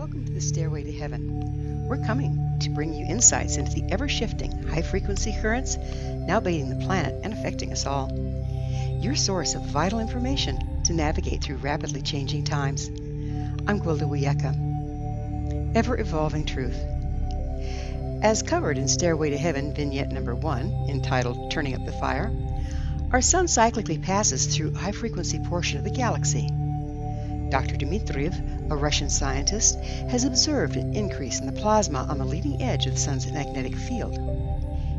Welcome to the Stairway to Heaven. We're coming to bring you insights into the ever-shifting high-frequency currents now bathing the planet and affecting us all. Your source of vital information to navigate through rapidly changing times. I'm Gwilda Wiyaka. Ever-evolving truth. As covered in Stairway to Heaven Vignette number 1, entitled Turning Up the Fire, our sun cyclically passes through a high-frequency portion of the galaxy. Dr. Dmitriev, a Russian scientist, has observed an increase in the plasma on the leading edge of the sun's magnetic field.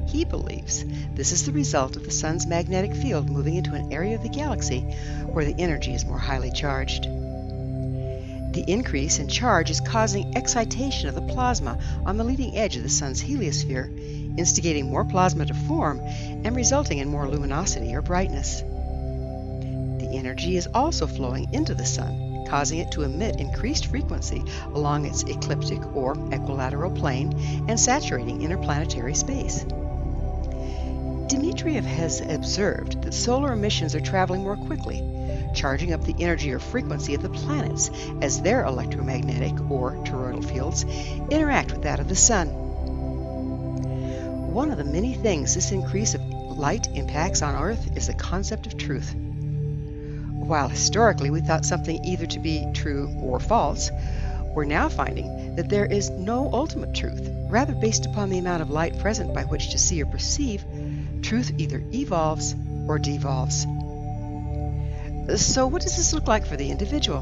He believes this is the result of the sun's magnetic field moving into an area of the galaxy where the energy is more highly charged. The increase in charge is causing excitation of the plasma on the leading edge of the sun's heliosphere, instigating more plasma to form and resulting in more luminosity or brightness. The energy is also flowing into the sun, causing it to emit increased frequency along its ecliptic or equilateral plane and saturating interplanetary space. Dmitriev has observed that solar emissions are traveling more quickly, charging up the energy or frequency of the planets as their electromagnetic or toroidal fields interact with that of the sun. One of the many things this increase of light impacts on Earth is the concept of truth. While historically we thought something either to be true or false, we're now finding that there is no ultimate truth. Rather, based upon the amount of light present by which to see or perceive, truth either evolves or devolves. So what does this look like for the individual?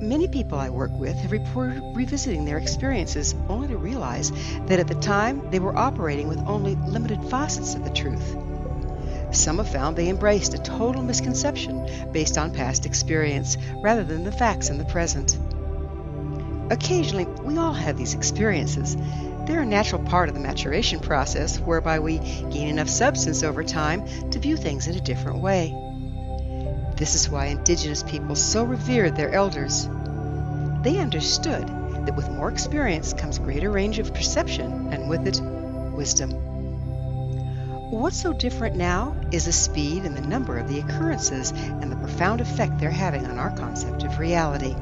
Many people I work with have reported revisiting their experiences only to realize that at the time they were operating with only limited facets of the truth. Some have found they embraced a total misconception based on past experience rather than the facts in the present. Occasionally, we all have these experiences. They're a natural part of the maturation process whereby we gain enough substance over time to view things in a different way. This is why indigenous people so revered their elders. They understood that with more experience comes greater range of perception and with it, wisdom. What's so different now is the speed and the number of the occurrences and the profound effect they're having on our concept of reality.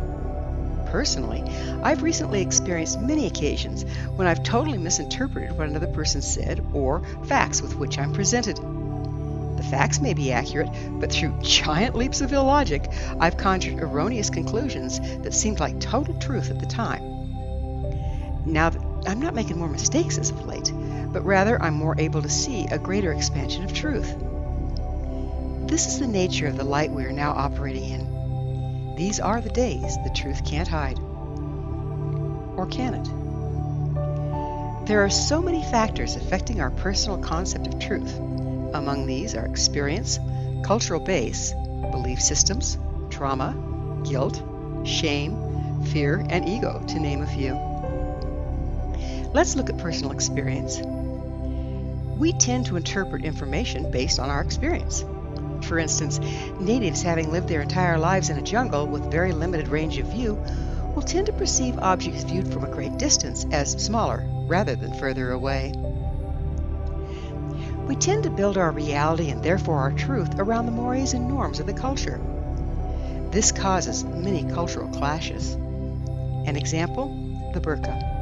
Personally, I've recently experienced many occasions when I've totally misinterpreted what another person said or facts with which I'm presented. The facts may be accurate, but through giant leaps of illogic, I've conjured erroneous conclusions that seemed like total truth at the time. Now, I'm not making more mistakes as of late, but rather I'm more able to see a greater expansion of truth. This is the nature of the light we are now operating in. These are the days the truth can't hide. Or can it? There are so many factors affecting our personal concept of truth. Among these are experience, cultural base, belief systems, trauma, guilt, shame, fear, and ego, to name a few. Let's look at personal experience. We tend to interpret information based on our experience. For instance, natives having lived their entire lives in a jungle with very limited range of view will tend to perceive objects viewed from a great distance as smaller rather than further away. We tend to build our reality and therefore our truth around the mores and norms of the culture. This causes many cultural clashes. An example, the burqa.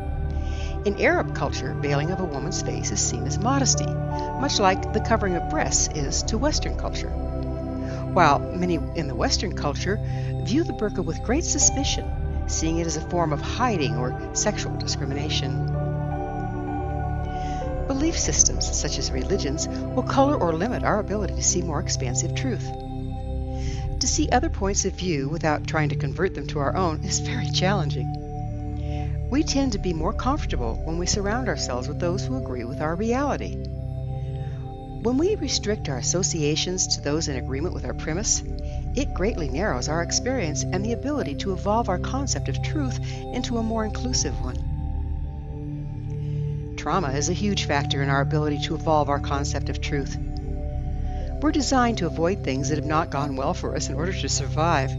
In Arab culture, veiling of a woman's face is seen as modesty, much like the covering of breasts is to Western culture. While many in the Western culture view the burqa with great suspicion, seeing it as a form of hiding or sexual discrimination. Belief systems, such as religions, will color or limit our ability to see more expansive truth. To see other points of view without trying to convert them to our own is very challenging. We tend to be more comfortable when we surround ourselves with those who agree with our reality. When we restrict our associations to those in agreement with our premise, it greatly narrows our experience and the ability to evolve our concept of truth into a more inclusive one. Trauma is a huge factor in our ability to evolve our concept of truth. We're designed to avoid things that have not gone well for us in order to survive.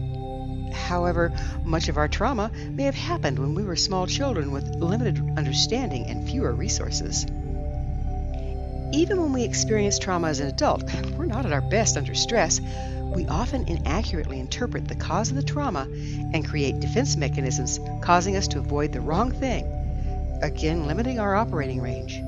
However, much of our trauma may have happened when we were small children with limited understanding and fewer resources. Even when we experience trauma as an adult, we're not at our best under stress. We often inaccurately interpret the cause of the trauma and create defense mechanisms causing us to avoid the wrong thing, again limiting our operating range.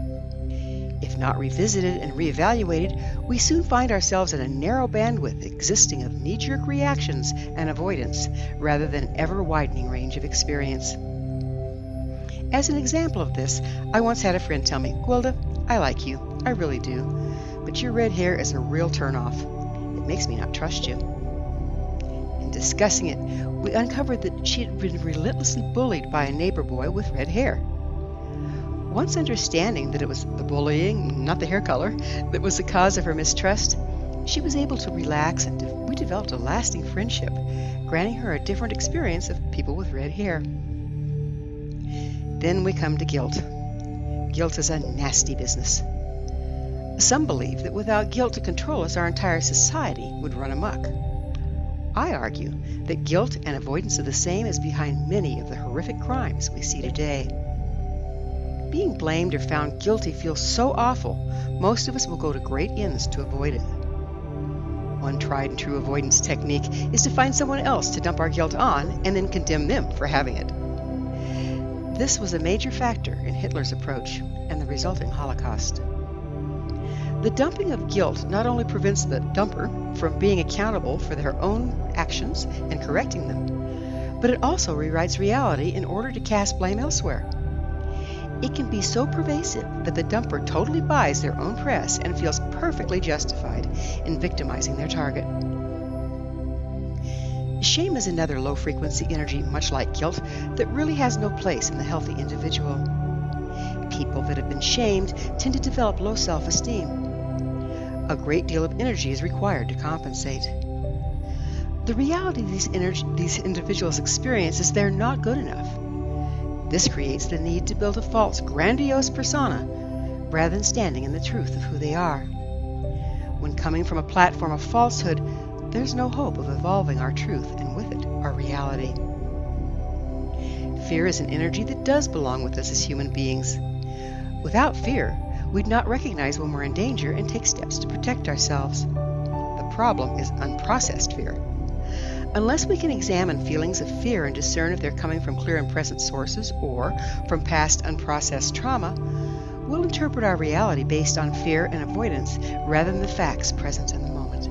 If not revisited and reevaluated, we soon find ourselves in a narrow bandwidth existing of knee-jerk reactions and avoidance rather than an ever-widening range of experience. As an example of this, I once had a friend tell me, "Gwilda, I like you, I really do, but your red hair is a real turnoff. It makes me not trust you." In discussing it, we uncovered that she had been relentlessly bullied by a neighbor boy with red hair. Once understanding that it was the bullying, not the hair color, that was the cause of her mistrust, she was able to relax and we developed a lasting friendship, granting her a different experience of people with red hair. Then we come to guilt. Guilt is a nasty business. Some believe that without guilt to control us, our entire society would run amok. I argue that guilt and avoidance of the same is behind many of the horrific crimes we see today. Being blamed or found guilty feels so awful, most of us will go to great ends to avoid it. One tried and true avoidance technique is to find someone else to dump our guilt on and then condemn them for having it. This was a major factor in Hitler's approach and the resulting Holocaust. The dumping of guilt not only prevents the dumper from being accountable for their own actions and correcting them, but it also rewrites reality in order to cast blame elsewhere. It can be so pervasive that the dumper totally buys their own press and feels perfectly justified in victimizing their target. Shame is another low-frequency energy, much like guilt, that really has no place in the healthy individual. People that have been shamed tend to develop low self-esteem. A great deal of energy is required to compensate. The reality these individuals experience is they're not good enough. This creates the need to build a false, grandiose persona rather than standing in the truth of who they are. When coming from a platform of falsehood, there's no hope of evolving our truth and with it, our reality. Fear is an energy that does belong with us as human beings. Without fear, we'd not recognize when we're in danger and take steps to protect ourselves. The problem is unprocessed fear. Unless we can examine feelings of fear and discern if they're coming from clear and present sources or from past unprocessed trauma, we'll interpret our reality based on fear and avoidance rather than the facts present in the moment.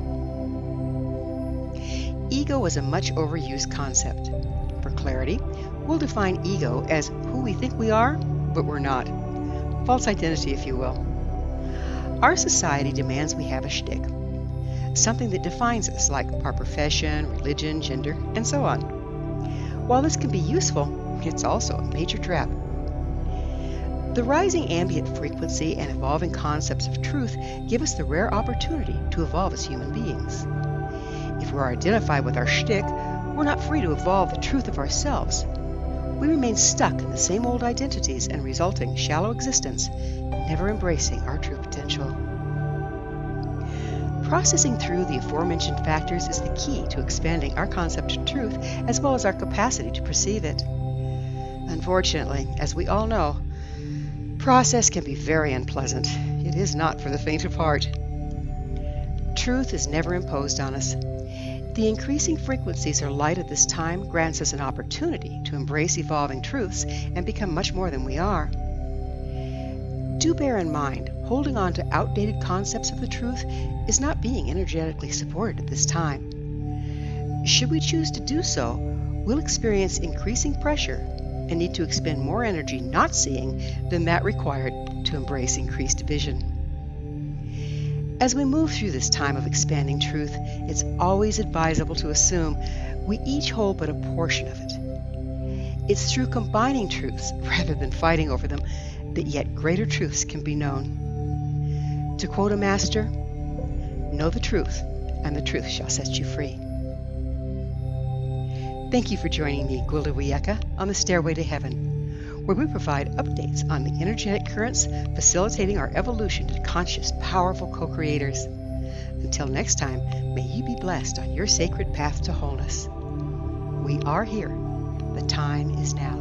Ego is a much overused concept. For clarity, we'll define ego as who we think we are, but we're not. False identity, if you will. Our society demands we have a shtick. Something that defines us, like our profession, religion, gender, and so on. While this can be useful, it's also a major trap. The rising ambient frequency and evolving concepts of truth give us the rare opportunity to evolve as human beings. If we're identified with our shtick, we're not free to evolve the truth of ourselves. We remain stuck in the same old identities and resulting shallow existence, never embracing our true potential. Processing through the aforementioned factors is the key to expanding our concept of truth as well as our capacity to perceive it. Unfortunately, as we all know, process can be very unpleasant. It is not for the faint of heart. Truth is never imposed on us. The increasing frequencies our light at this time grants us an opportunity to embrace evolving truths and become much more than we are. Do bear in mind, holding on to outdated concepts of the truth is not being energetically supported at this time. Should we choose to do so, we'll experience increasing pressure and need to expend more energy not seeing than that required to embrace increased vision. As we move through this time of expanding truth, it's always advisable to assume we each hold but a portion of it. It's through combining truths rather than fighting over them that yet greater truths can be known. To quote a master, "Know the truth, and the truth shall set you free." Thank you for joining me, Gwilda Wiyaka, on the Stairway to Heaven, where we provide updates on the energetic currents facilitating our evolution to conscious, powerful co-creators. Until next time, may you be blessed on your sacred path to wholeness. We are here. The time is now.